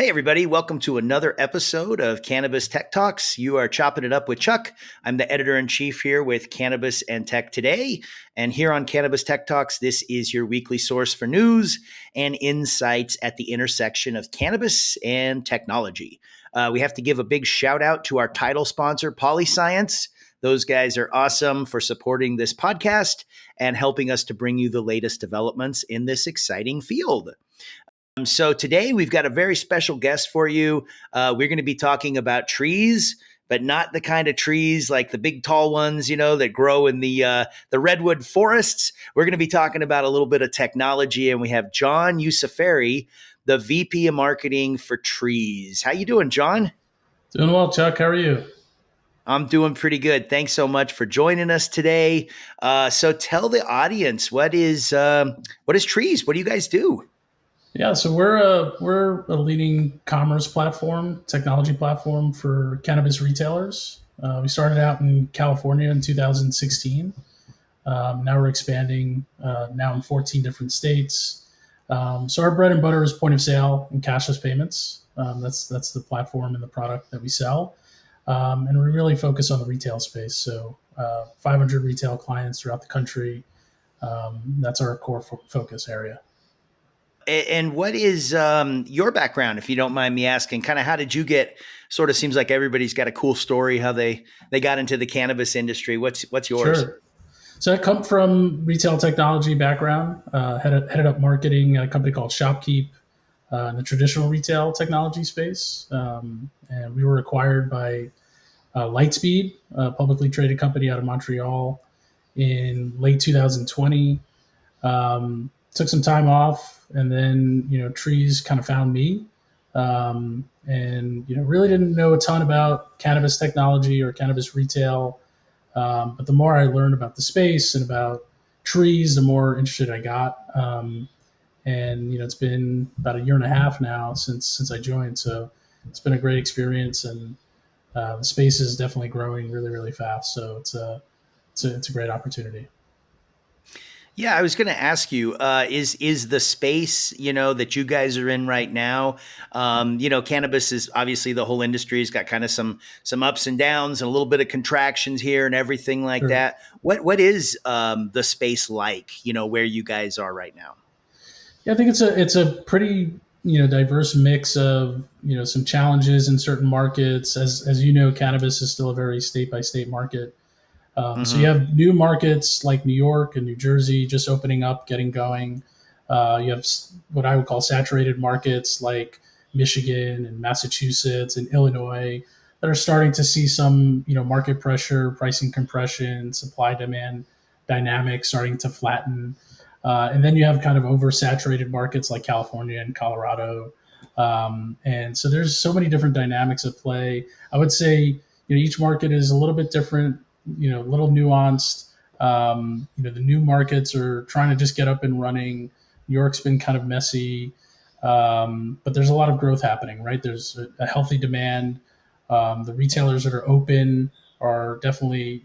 Hey, everybody. Welcome to another episode of Cannabis Tech Talks. You are chopping it up with Chuck. I'm the editor-in-chief here with Cannabis and Tech Today. And here on Cannabis Tech Talks, this is your weekly source for news and insights at the intersection of cannabis and technology. We have to give a big shout out to our title sponsor, Polyscience. Those guys are awesome for supporting this podcast and helping us to bring you the latest developments in this exciting field. So today we've got a very special guest for you. We're going to be talking about trees, but not the kind of trees like the big tall ones, that grow in the redwood forests. We're going to be talking about a little bit of technology, and we have John Ucciferri, the VP of Marketing for Treez. How you doing, John? Doing well, Chuck. How are you? I'm doing pretty good. Thanks so much for joining us today. So tell the audience, what is Treez? What do you guys do? Yeah, so we're a leading commerce platform, technology platform for cannabis retailers. We started out in California in 2016. Now we're expanding now in 14 different states. So our bread and butter is point of sale and cashless payments. That's the platform and the product that we sell. And we really focus on the retail space. So 500 retail clients throughout the country. That's our core focus area. And what is your background, if you don't mind me asking? Kind of how did you get? Sort of seems like everybody's got a cool story how they got into the cannabis industry. What's yours? Sure. So I come from retail technology background. Headed up marketing at a company called Shopkeep in the traditional retail technology space, and we were acquired by Lightspeed, a publicly traded company out of Montreal, in late 2020. Took some time off, and then Treez kind of found me, and really didn't know a ton about cannabis technology or cannabis retail, but the more I learned about the space and about Treez, the more interested I got, and it's been about a year and a half now since I joined, so it's been a great experience, and the space is definitely growing really, really fast, so it's a great opportunity. Yeah, I was going to ask you, is the space, that you guys are in right now, cannabis is obviously the whole industry has got kind of some ups and downs and a little bit of contractions here and everything like Sure. that. What is the space like, where you guys are right now? Yeah, I think it's a pretty diverse mix of some challenges in certain markets. As you know, cannabis is still a very state by state market. So you have new markets like New York and New Jersey just opening up, getting going. You have what I would call saturated markets like Michigan and Massachusetts and Illinois that are starting to see some market pressure, pricing compression, supply demand dynamics starting to flatten. And then you have kind of oversaturated markets like California and Colorado. And so there's so many different dynamics at play. I would say each market is a little bit different, a little nuanced. The new markets are trying to just get up and running. New York's been kind of messy, but there's a lot of growth happening, right? There's a healthy demand. The retailers that are open are definitely,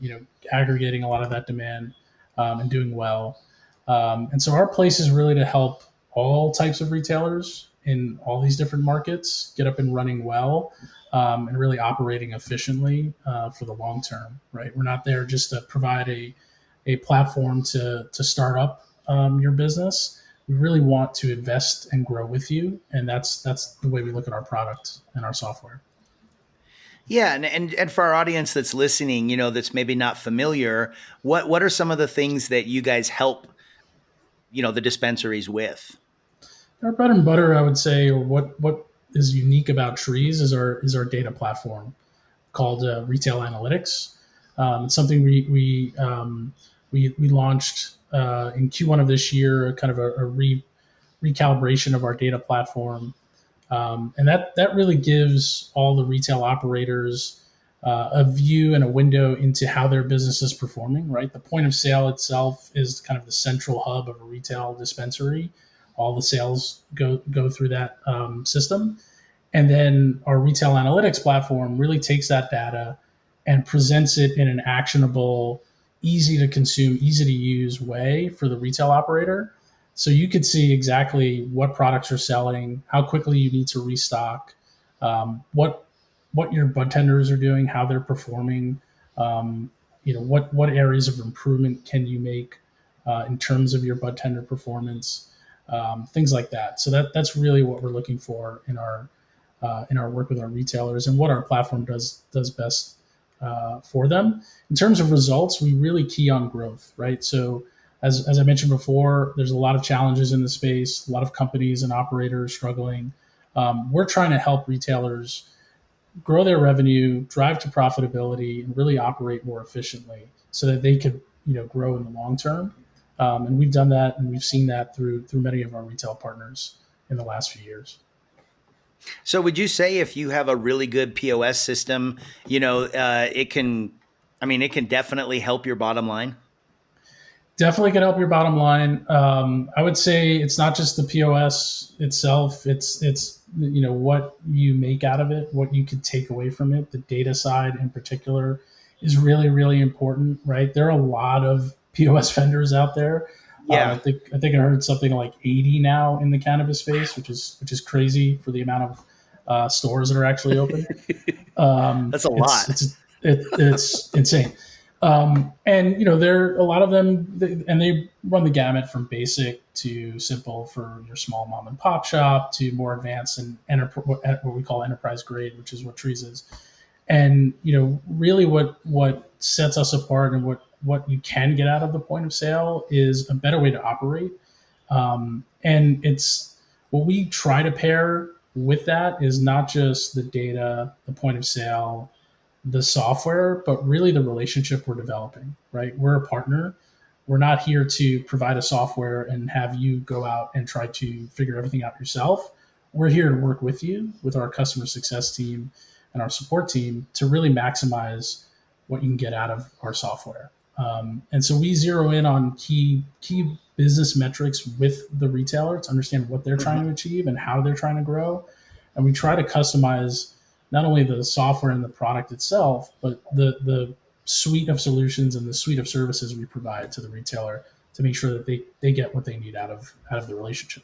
aggregating a lot of that demand and doing well. And so our place is really to help all types of retailers in all these different markets get up and running well. And really operating efficiently for the long term, right? We're not there just to provide a platform to start up your business. We really want to invest and grow with you, and that's the way we look at our product and our software. Yeah, and for our audience that's listening, that's maybe not familiar, what are some of the things that you guys help, the dispensaries with? Our bread and butter, I would say, or what is unique about Treez is our data platform called Retail Analytics. It's something we launched in Q1 of this year, kind of a recalibration of our data platform, and that really gives all the retail operators a view and a window into how their business is performing. Right, the point of sale itself is kind of the central hub of a retail dispensary. All the sales go through that system. And then our retail analytics platform really takes that data and presents it in an actionable, easy to consume, easy to use way for the retail operator So you could see exactly what products are selling, how quickly you need to restock, what your bud tenders are doing, how they're performing, what areas of improvement can you make in terms of your bud tender performance, things like that. So that's really what we're looking for in our work with our retailers, and what our platform does best for them. In terms of results, we really key on growth, right? So as I mentioned before, there's a lot of challenges in the space, a lot of companies and operators struggling. We're trying to help retailers grow their revenue, drive to profitability, and really operate more efficiently so that they could grow in the long term. And we've done that, and we've seen that through many of our retail partners in the last few years. So would you say if you have a really good POS system, it can, it can definitely help your bottom line? Definitely can help your bottom line. I would say it's not just the POS itself. It's what you make out of it, what you could take away from it. The data side in particular is really, really important, right? There are a lot of POS vendors out there. Yeah. I think I heard something like 80 now in the cannabis space, which is crazy for the amount of stores that are actually open. That's a lot. It's insane. And there are a lot of them, and they run the gamut from basic to simple for your small mom and pop shop to more advanced and what we call enterprise grade, which is what Treez is. And really, what sets us apart and what you can get out of the point of sale is a better way to operate. And it's what we try to pair with that is not just the data, the point of sale, the software, but really the relationship we're developing, right? We're a partner. We're not here to provide a software and have you go out and try to figure everything out yourself. We're here to work with you, with our customer success team and our support team, to really maximize what you can get out of our software. And so we zero in on key business metrics with the retailer to understand what they're trying to achieve and how they're trying to grow. And we try to customize not only the software and the product itself, but the suite of solutions and the suite of services we provide to the retailer to make sure that they get what they need out of the relationship.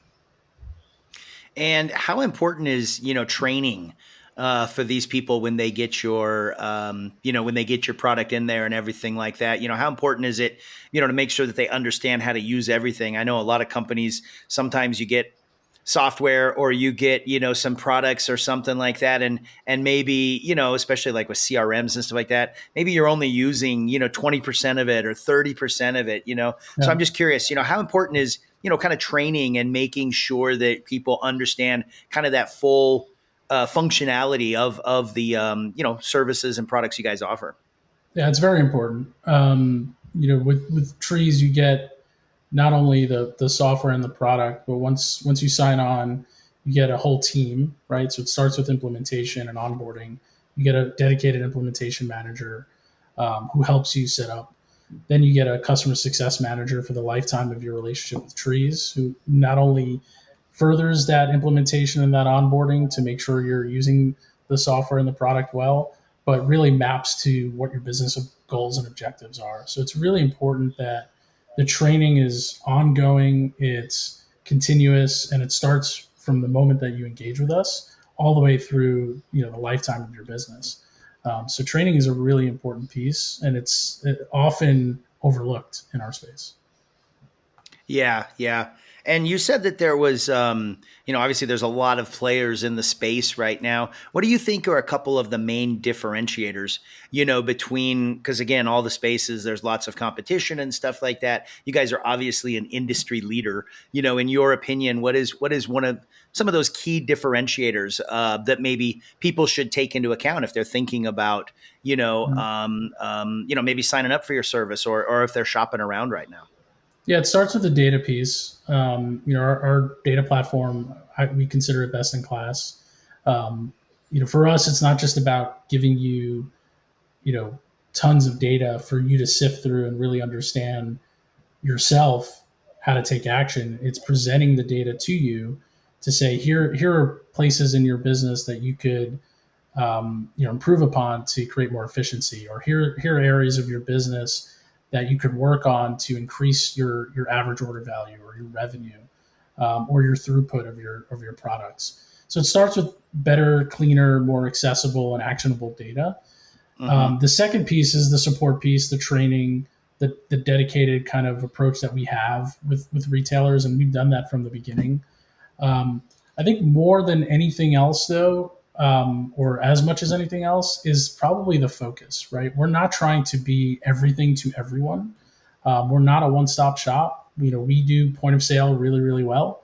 And how important is, training for these people when they get when they get your product in there and everything like that? How important is it, to make sure that they understand how to use everything? I know a lot of companies, sometimes you get software or you get, some products or something like that. And maybe, especially like with CRMs and stuff like that, maybe you're only using, 20% of it or 30% of it, Yeah. So I'm just curious, how important is, kind of training and making sure that people understand kind of that full functionality of the, services and products you guys offer? Yeah, it's very important. With Treez, you get not only the software and the product, but once you sign on, you get a whole team, right? So it starts with implementation and onboarding. You get a dedicated implementation manager who helps you set up. Then you get a customer success manager for the lifetime of your relationship with Treez, who not only furthers that implementation and that onboarding to make sure you're using the software and the product well, but really maps to what your business goals and objectives are. So it's really important that the training is ongoing, it's continuous, and it starts from the moment that you engage with us all the way through the lifetime of your business. So training is a really important piece, and it's often overlooked in our space. Yeah, yeah. And you said that there was, obviously there's a lot of players in the space right now. What do you think are a couple of the main differentiators, between, because again, all the spaces, there's lots of competition and stuff like that. You guys are obviously an industry leader. In your opinion, what is one of some of those key differentiators that maybe people should take into account if they're thinking about, maybe signing up for your service or if they're shopping around right now? Yeah, it starts with the data piece. Our data platform, we consider it best in class. For us, it's not just about giving you, tons of data for you to sift through and really understand yourself how to take action. It's presenting the data to you to say, here are places in your business that you could, improve upon to create more efficiency, or here are areas of your business that you could work on to increase your average order value or your revenue, or your throughput of your products. So it starts with better, cleaner, more accessible and actionable data. The second piece is the support piece, the training, the dedicated kind of approach that we have with retailers, and we've done that from the beginning. I think more than anything else, though, or as much as anything else, is probably the focus, right? We're not trying to be everything to everyone. We're not a one-stop shop. We do point of sale really, really well.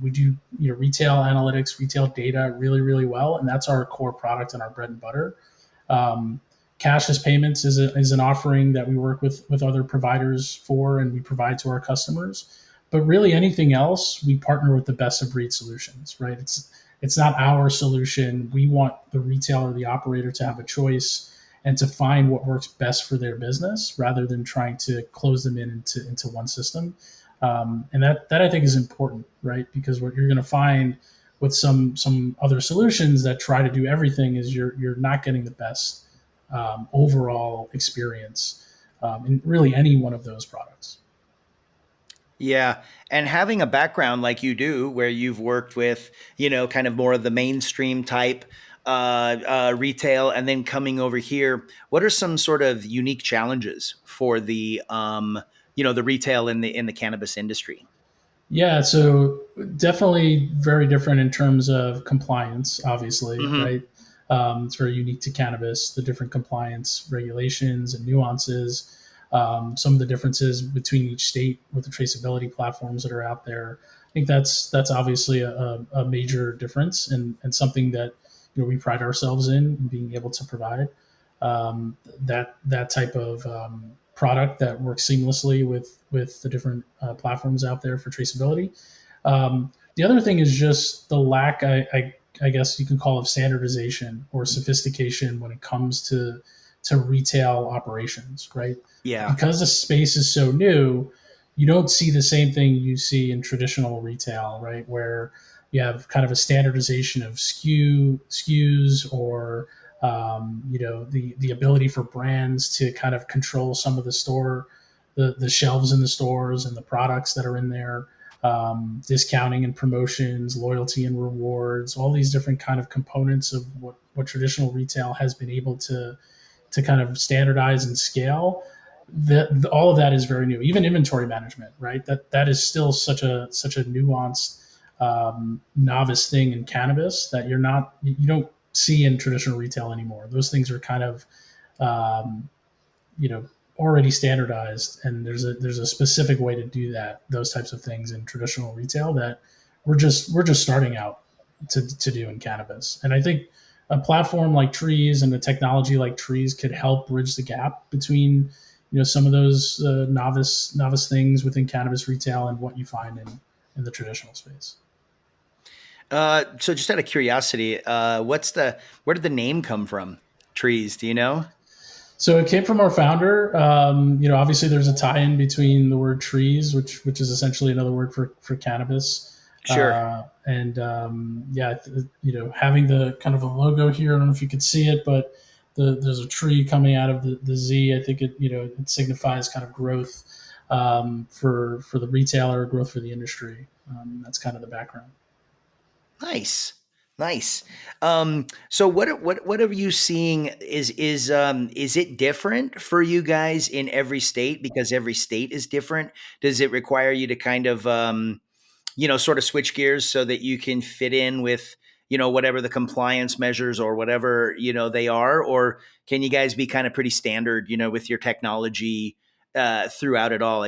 We do retail analytics, retail data really, really well, and that's our core product and our bread and butter. Cashless payments is an offering that we work with other providers for, and we provide to our customers. But really, anything else, we partner with the best of breed solutions, right? It's not our solution. We want the retailer, the operator, to have a choice and to find what works best for their business, rather than trying to close them into one system. And that I think is important, right? Because what you're going to find with some other solutions that try to do everything is you're not getting the best overall experience in really any one of those products. Yeah. And having a background like you do, where you've worked with, kind of more of the mainstream type retail, and then coming over here, what are some sort of unique challenges for the retail in the cannabis industry? Yeah, so definitely very different in terms of compliance, obviously, Mm-hmm. right? It's very unique to cannabis, the different compliance regulations and nuances, some of the differences between each state with the traceability platforms that are out there. I think that's obviously a major difference, and something that we pride ourselves in being able to provide that type of product that works seamlessly with the different platforms out there for traceability. The other thing is just the lack, I guess you can call it, standardization or sophistication when it comes to retail operations, right? Yeah. Because the space is so new, you don't see the same thing you see in traditional retail, right? Where you have kind of a standardization of SKUs, or the ability for brands to kind of control some of the shelves in the stores and the products that are in there, discounting and promotions, loyalty and rewards, all these different kind of components of what traditional retail has been able to kind of standardize and scale. All of that is very new. Even inventory management, right? That is still such a nuanced, novice thing in cannabis that you don't see in traditional retail anymore. Those things are kind of um, already standardized, and there's a specific way to do those types of things in traditional retail that we're just starting out to do in cannabis. And I think a platform like Treez and a technology like Treez could help bridge the gap between some of those novice things within cannabis retail and what you find in the traditional space. So just out of curiosity, where did the name come from? Treez, do you know? So it came from our founder. Obviously there's a tie-in between the word trees, which is essentially another word for cannabis. Sure. And having the kind of a logo here, I don't know if you could see it, but there's a tree coming out of the Z. I think it signifies kind of growth for the retailer, growth for the industry. That's kind of the background. Nice. Nice. So what are you seeing is it different for you guys in every state, because every state is different? Does it require you to kind of sort of switch gears so that you can fit in with, whatever the compliance measures or whatever, they are? Or can you guys be kind of pretty standard, with your technology throughout it all?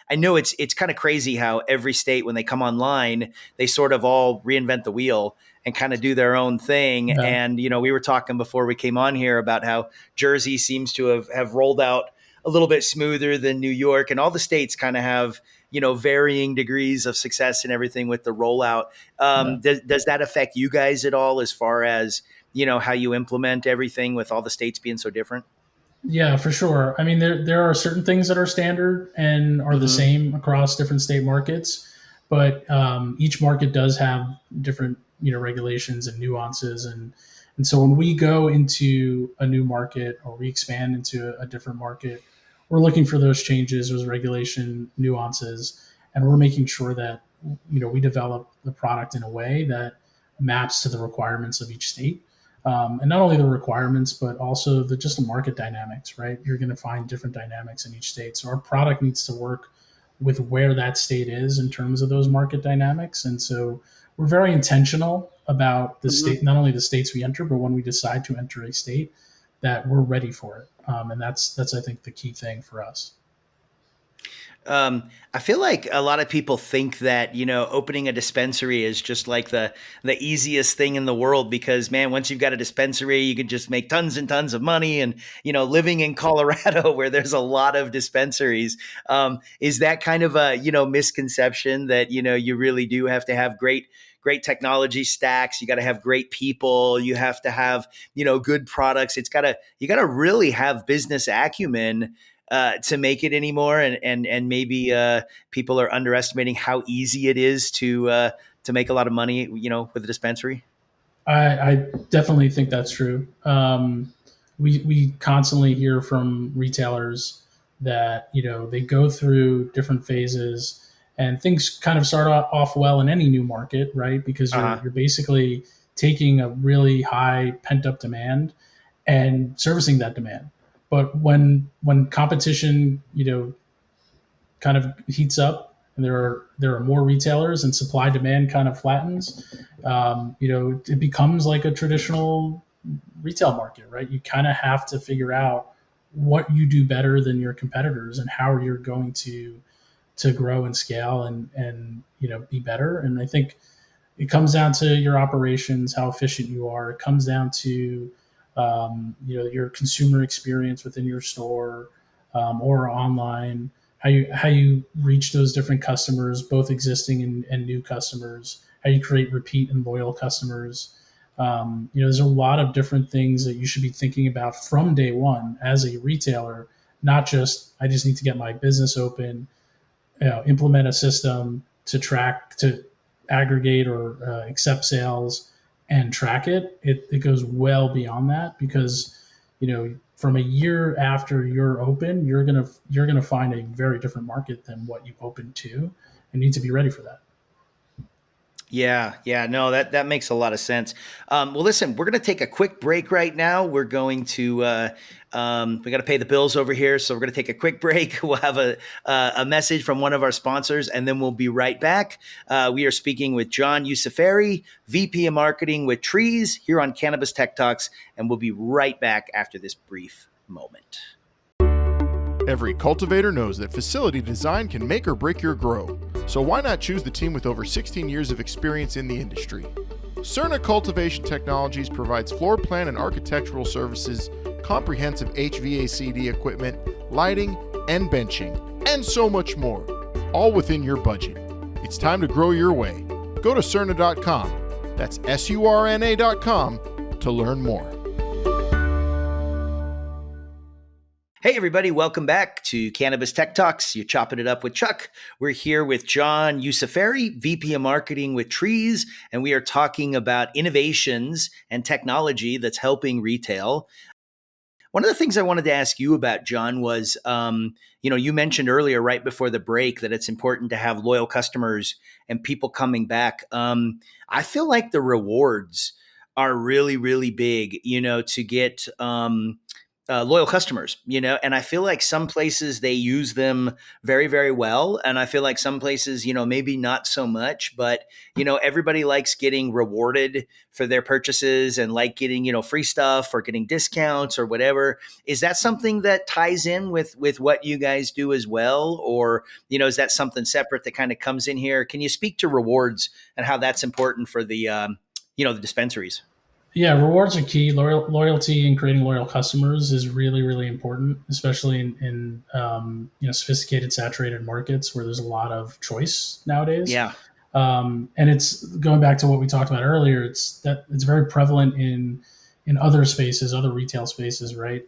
I know it's kind of crazy how every state, when they come online, they sort of all reinvent the wheel and kind of do their own thing. Yeah. And, we were talking before we came on here about how Jersey seems to have rolled out a little bit smoother than New York, and all the states kind of have, varying degrees of success and everything with the rollout. Yeah. Does that affect you guys at all, as far as, how you implement everything with all the states being so different? Yeah, for sure. I mean, there are certain things that are standard and are the Mm-hmm. same across different state markets, but each market does have different regulations and nuances, and so when we go into a new market or we expand into a different market, we're looking for those changes, those regulation nuances, and we're making sure that we develop the product in a way that maps to the requirements of each state. And not only the requirements, but also just the market dynamics, right? You're going to find different dynamics in each state. So our product needs to work with where that state is in terms of those market dynamics. And so we're very intentional about the state, not only the states we enter, but when we decide to enter a state, that we're ready for it. And that's I think the key thing for us. I feel like a lot of people think that, opening a dispensary is just like the easiest thing in the world because, man, once you've got a dispensary, you can just make tons and tons of money. And, living in Colorado where there's a lot of dispensaries, is that kind of a, misconception that, you really do have to have great technology stacks. You got to have great people. You have to have, good products. You got to really have business acumen to make it anymore, and maybe people are underestimating how easy it is to make a lot of money, with a dispensary. I definitely think that's true. We constantly hear from retailers that they go through different phases, and things kind of start off well in any new market, right? Because you're basically taking a really high pent up demand and servicing that demand. But when competition, kind of heats up and there are more retailers and supply demand kind of flattens, it becomes like a traditional retail market, right? You kind of have to figure out what you do better than your competitors and how you're going to grow and scale and be better. And I think it comes down to your operations, how efficient you are. It comes down to your consumer experience within your store or online, how you reach those different customers, both existing and new customers, how you create repeat and loyal customers. There's a lot of different things that you should be thinking about from day one as a retailer, not just, I just need to get my business open, implement a system to track, to aggregate or accept sales and track it. It goes well beyond that because, from a year after you're open, you're gonna find a very different market than what you opened to, and need to be ready for that. Yeah. No, that makes a lot of sense. Well, listen, we're going to take a quick break right now. We're going to, we got to pay the bills over here. So we're going to take a quick break. We'll have a message from one of our sponsors, and then we'll be right back. We are speaking with John Ucciferri, VP of Marketing with Treez here on Cannabis Tech Talks, and we'll be right back after this brief moment. Every cultivator knows that facility design can make or break your grow. So why not choose the team with over 16 years of experience in the industry? Cerna Cultivation Technologies provides floor plan and architectural services, comprehensive HVACD equipment, lighting, and benching, and so much more, all within your budget. It's time to grow your way. Go to Cerna.com, that's SURNA.com, to learn more. Hey, everybody. Welcome back to Cannabis Tech Talks. You're chopping it up with Chuck. We're here with John Ucciferri, VP of Marketing with Treez, and we are talking about innovations and technology that's helping retail. One of the things I wanted to ask you about, John, was, you mentioned earlier right before the break that it's important to have loyal customers and people coming back. I feel like the rewards are really, really big, to get loyal customers, and I feel like some places they use them very, very well. And I feel like some places, maybe not so much, but, everybody likes getting rewarded for their purchases and like getting, free stuff or getting discounts or whatever. Is that something that ties in with what you guys do as well? Or, is that something separate that kind of comes in here? Can you speak to rewards and how that's important for the, the dispensaries? Yeah, rewards are key. Loyalty and creating loyal customers is really, really important, especially in sophisticated, saturated markets where there's a lot of choice nowadays. Yeah. And it's going back to what we talked about earlier. It's very prevalent in other spaces, other retail spaces, right?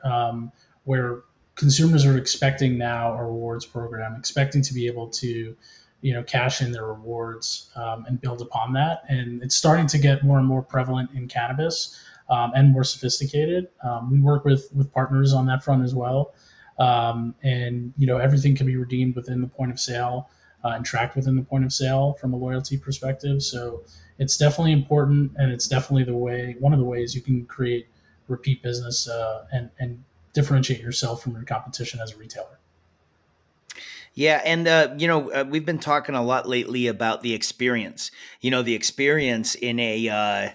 Where consumers are expecting now a rewards program, expecting to be able to cash in their rewards and build upon that. And it's starting to get more and more prevalent in cannabis and more sophisticated. We work with partners on that front as well. and everything can be redeemed within the point of sale and tracked within the point of sale from a loyalty perspective. So it's definitely important, and it's definitely one of the ways you can create repeat business and differentiate yourself from your competition as a retailer. Yeah, and we've been talking a lot lately about the experience. The experience in a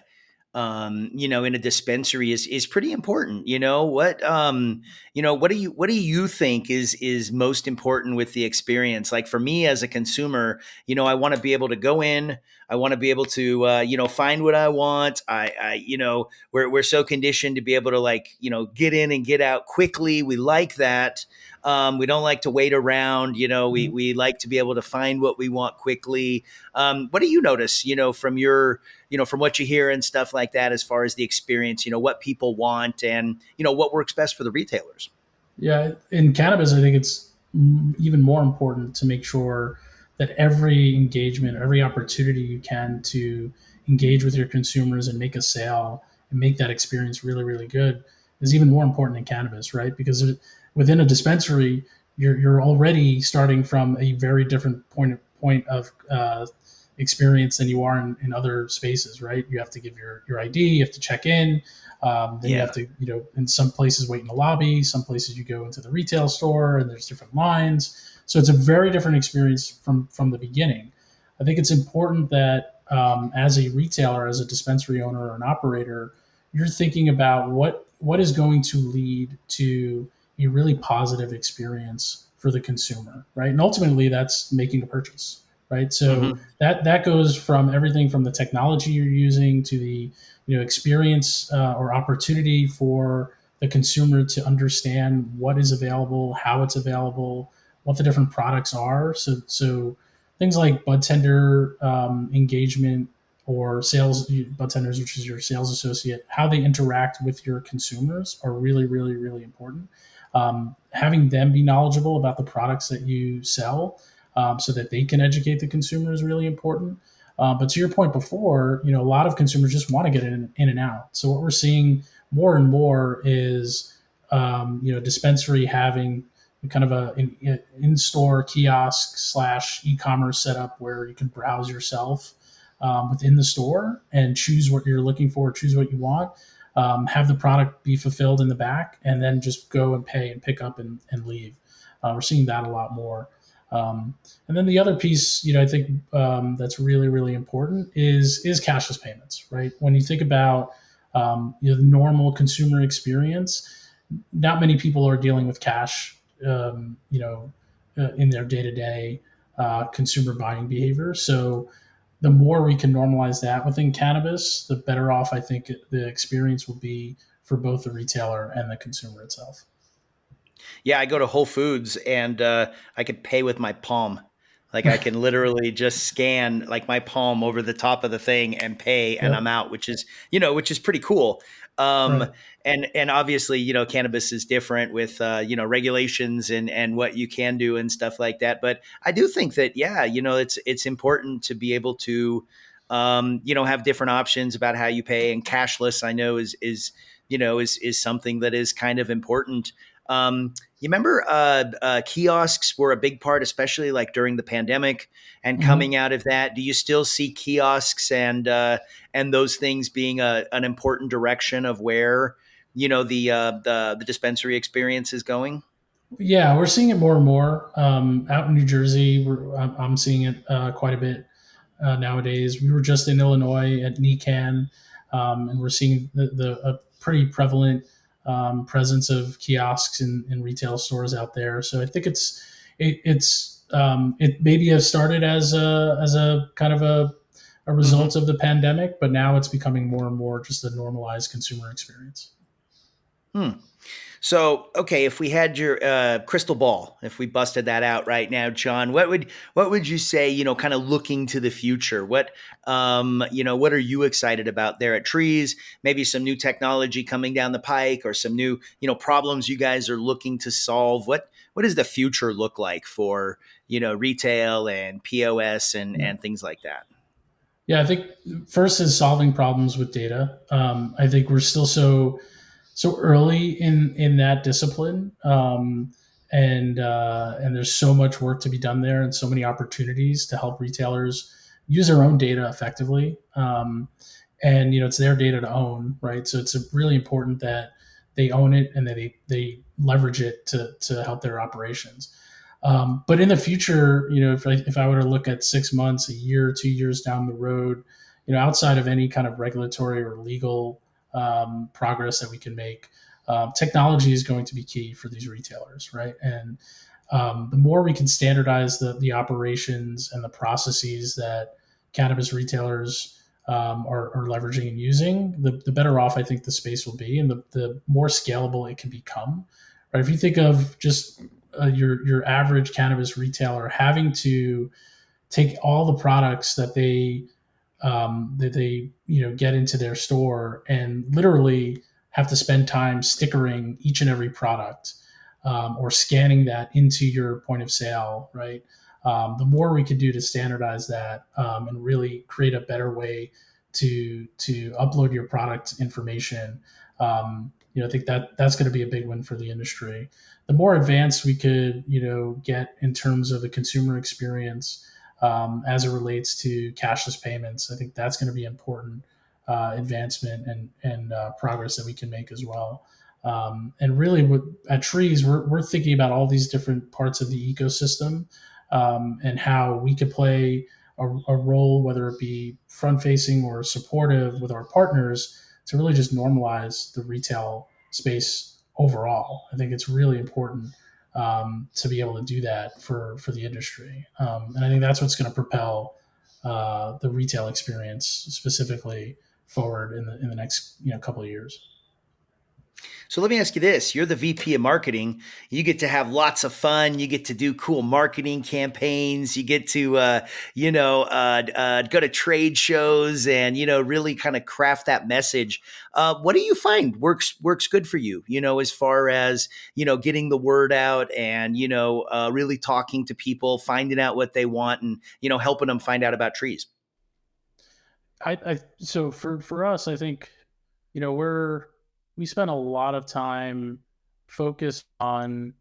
in a dispensary is pretty important. What do you think is most important with the experience? Like for me as a consumer, I want to be able to go in. I want to be able to, find what I want. We're so conditioned to be able to get in and get out quickly. We like that. We don't like to wait around. We like to be able to find what we want quickly. What do you notice, from from what you hear and stuff like that, as far as the experience, what people want and, what works best for the retailers? Yeah. In cannabis, I think it's even more important to make sure that every engagement, every opportunity you can to engage with your consumers and make a sale and make that experience really, really good is even more important in cannabis, right? Because within a dispensary, you're already starting from a very different point of experience than you are in other spaces, right? You have to give your ID, you have to check in, then you have to, in some places wait in the lobby, some places you go into the retail store and there's different lines. So it's a very different experience from the beginning. I think it's important that as a retailer, as a dispensary owner or an operator, you're thinking about what is going to lead to a really positive experience for the consumer, right? And ultimately, that's making a purchase, right? So that goes from everything from the technology you're using to the experience or opportunity for the consumer to understand what is available, how it's available, what the different products are. So things like bud tender engagement or sales bud tenders, which is your sales associate, how they interact with your consumers are really, really, really important. Having them be knowledgeable about the products that you sell so that they can educate the consumer is really important. But to your point before, a lot of consumers just want to get in and out. So what we're seeing more and more is, dispensary having kind of an in-store kiosk / e-commerce setup where you can browse yourself within the store and choose what you're looking for, choose what you want, have the product be fulfilled in the back, and then just go and pay and pick up and leave. We're seeing that a lot more. And then the other piece, I think that's really, really important is cashless payments, right? When you think about the normal consumer experience, not many people are dealing with cash, in their day-to-day consumer buying behavior. So the more we can normalize that within cannabis, the better off I think the experience will be for both the retailer and the consumer itself. Yeah, I go to Whole Foods and I could pay with my palm. Like I can literally just scan like my palm over the top of the thing and pay, and I'm out, which is pretty cool. Right. And obviously, cannabis is different with, regulations and what you can do and stuff like that. But I do think that, it's important to be able to, have different options about how you pay, and cashless I know is something that is kind of important. You remember kiosks were a big part, especially like during the pandemic and coming out of that. Do you still see kiosks and those things being an important direction of where the dispensary experience is going? Yeah, we're seeing it more and more out in New Jersey. I'm seeing it quite a bit nowadays. We were just in Illinois at NECAN, and we're seeing a pretty prevalent presence of kiosks in retail stores out there. So I think it maybe has started as a kind of a result of the pandemic, but now it's becoming more and more just a normalized consumer experience. So, okay, if we had your crystal ball, if we busted that out right now, John, what would you say, kind of looking to the future? What are you excited about there at Treez? Maybe some new technology coming down the pike, or some new, problems you guys are looking to solve. What does the future look like for, retail and POS and things like that? Yeah, I think first is solving problems with data. I think we're still so early in that discipline. and there's so much work to be done there, and so many opportunities to help retailers use their own data effectively. And it's their data to own, right? So it's really important that they own it and that they leverage it to help their operations. But in the future, if I were to look at 6 months, a year, 2 years down the road, outside of any kind of regulatory or legal progress that we can make, technology is going to be key for these retailers, right? And the more we can standardize the operations and the processes that cannabis retailers are leveraging and using, the better off I think the space will be, and the more scalable it can become. Right? If you think of just your average cannabis retailer having to take all the products that they get into their store and literally have to spend time stickering each and every product, or scanning that into your point of sale, right? The more we can do to standardize that, and really create a better way to upload your product information, I think that's going to be a big win for the industry. The more advanced we could get in terms of the consumer experience, as it relates to cashless payments, I think that's going to be important advancement and progress that we can make as well. And really, at Treez, we're thinking about all these different parts of the ecosystem, and how we could play a role, whether it be front-facing or supportive with our partners, to really just normalize the retail space overall. I think it's really important to be able to do that for the industry, and I think that's what's going to propel the retail experience specifically forward in the next couple of years. So let me ask you this. You're the VP of marketing. You get to have lots of fun. You get to do cool marketing campaigns. You get to, go to trade shows and, really kind of craft that message. What do you find works good for you, as far as, getting the word out and, really talking to people, finding out what they want and, helping them find out about Treez? So for us, I think, we spend a lot of time focused on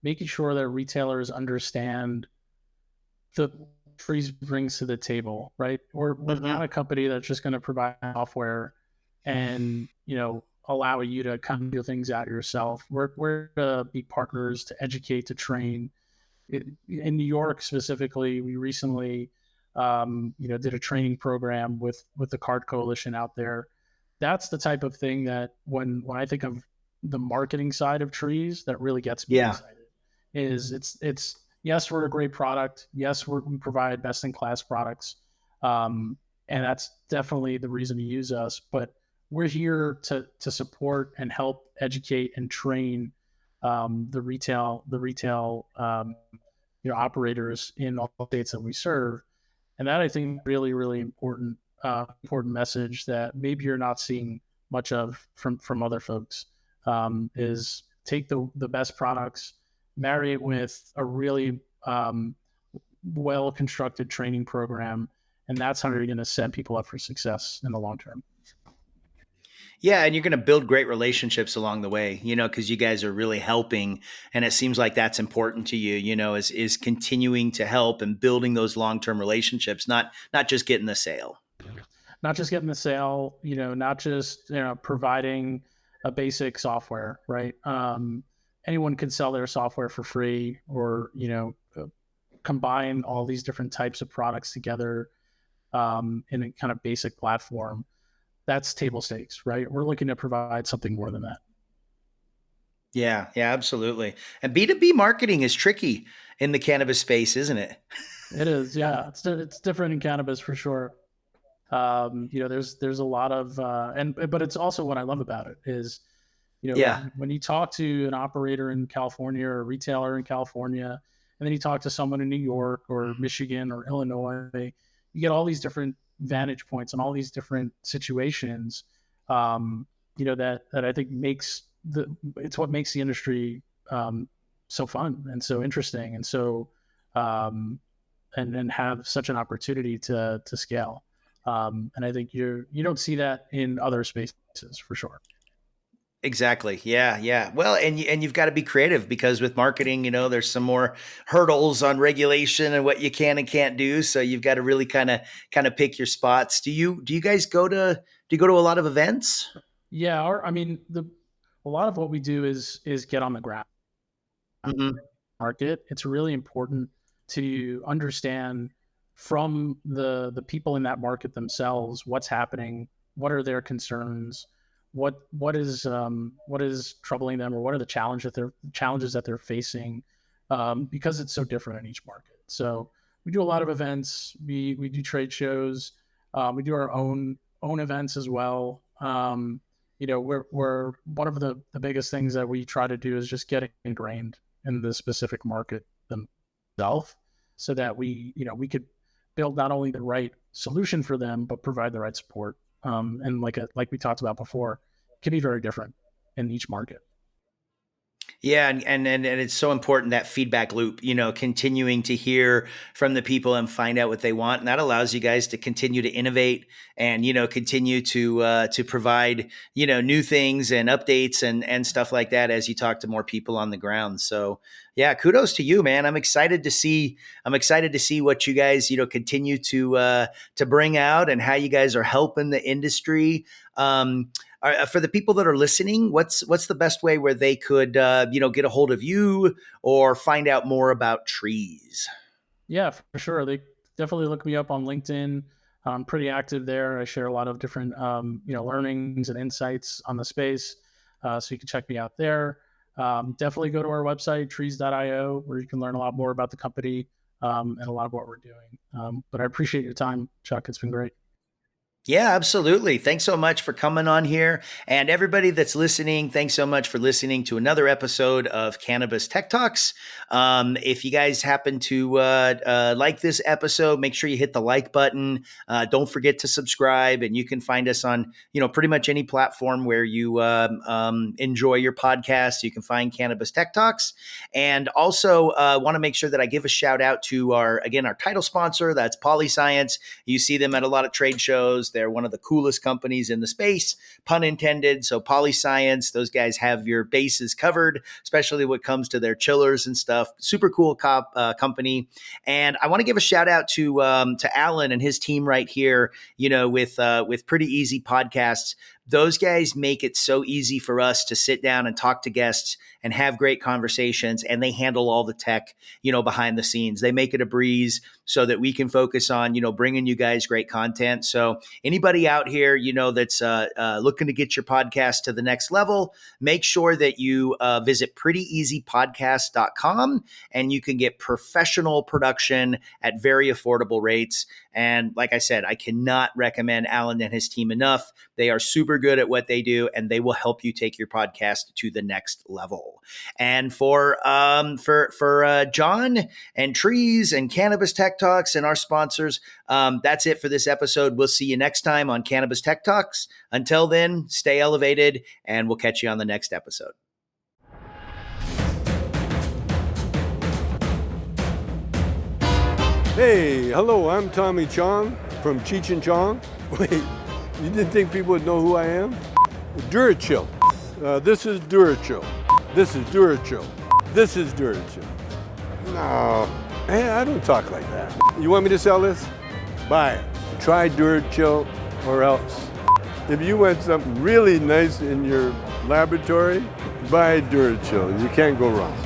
making sure that retailers understand the Treez brings to the table, right? We're not a company that's just going to provide software and, allow you to kind of figure things out yourself. We're to be partners to educate, to train. In New York specifically, we recently, did a training program with the Card Coalition out there. That's the type of thing that when I think of the marketing side of Treez, that really gets me excited. It's yes, we're a great product. Yes, we provide best in class products, and that's definitely the reason to use us. But we're here to support and help educate and train the retail operators in all the states that we serve, and that I think really really important message that maybe you're not seeing much of from other folks, is take the best products, marry it with a really well constructed training program, and that's how you're going to set people up for success in the long term. Yeah, and you're going to build great relationships along the way, because you guys are really helping, and it seems like that's important to you, is continuing to help and building those long-term relationships, not just getting the sale. Not just getting the sale, not just providing a basic software, right? Anyone can sell their software for free, or combine all these different types of products together in a kind of basic platform. That's table stakes, right? We're looking to provide something more than that. Yeah, absolutely. And B2B marketing is tricky in the cannabis space, isn't it? It is, yeah. It's different in cannabis for sure. There's a lot of, but it's also what I love about it is, when you talk to an operator in California or a retailer in California, and then you talk to someone in New York or Michigan or Illinois, you get all these different vantage points and all these different situations, that I think it's what makes the industry so fun and so interesting and so and have such an opportunity to scale. And I think you don't see that in other spaces for sure. Exactly. Yeah. Yeah. Well, and you've got to be creative because with marketing, there's some more hurdles on regulation and what you can and can't do. So you've got to really kind of pick your spots. Do you guys go to a lot of events? Yeah, a lot of what we do is get on the ground Hmm. market. It's really important to understand from the people in that market themselves what's happening, what are their concerns, what is troubling them, or what are the challenges that they're facing, because it's so different in each market. So we do a lot of events. We do trade shows. We do our own events as well. We're one of the biggest things that we try to do is just get ingrained in the specific market themselves, so that we could build not only the right solution for them, but provide the right support. And like we talked about before, it can be very different in each market. Yeah, and it's so important, that feedback loop, continuing to hear from the people and find out what they want, and that allows you guys to continue to innovate and continue to provide new things and updates and stuff like that as you talk to more people on the ground. So yeah, kudos to you, man. I'm excited to see what you guys continue to bring out and how you guys are helping the industry. For the people that are listening, what's the best way where they could get a hold of you or find out more about Treez? Yeah, for sure. They definitely look me up on LinkedIn. I'm pretty active there. I share a lot of different learnings and insights on the space, so you can check me out there. Definitely go to our website, treez.io, where you can learn a lot more about the company, and a lot of what we're doing. But I appreciate your time, Chuck. It's been great. Yeah, absolutely. Thanks so much for coming on here. And everybody that's listening, thanks so much for listening to another episode of Cannabis Tech Talks. If you guys happen to like this episode, make sure you hit the like button. Don't forget to subscribe. And you can find us on, pretty much any platform where you enjoy your podcast. You can find Cannabis Tech Talks. And also want to make sure that I give a shout out to our title sponsor. That's PolyScience. You see them at a lot of trade shows. They're one of the coolest companies in the space, pun intended. So PolyScience, those guys have your bases covered, especially when it comes to their chillers and stuff. Super cool company. And I want to give a shout out to Alan and his team right here, with Pretty Easy Podcasts. Those guys make it so easy for us to sit down and talk to guests and have great conversations, and they handle all the tech, behind the scenes. They make it a breeze so that we can focus on, bringing you guys great content. So anybody out here, that's looking to get your podcast to the next level, make sure that you visit prettyeasypodcast.com, and you can get professional production at very affordable rates. And like I said, I cannot recommend Alan and his team enough. They are super good at what they do, and they will help you take your podcast to the next level. And for John and Treez and Cannabis Tech Talks and our sponsors, that's it for this episode. We'll see you next time on Cannabis Tech Talks. Until then, stay elevated, and we'll catch you on the next episode. Hey, hello, I'm Tommy Chong from Cheech and Chong. Wait, you didn't think people would know who I am? Durachill. This is Durachill. This is Durachill. This is Durachill. No, hey, I don't talk like that. You want me to sell this? Buy it. Try Durachill or else. If you want something really nice in your laboratory, buy Durachill. You can't go wrong.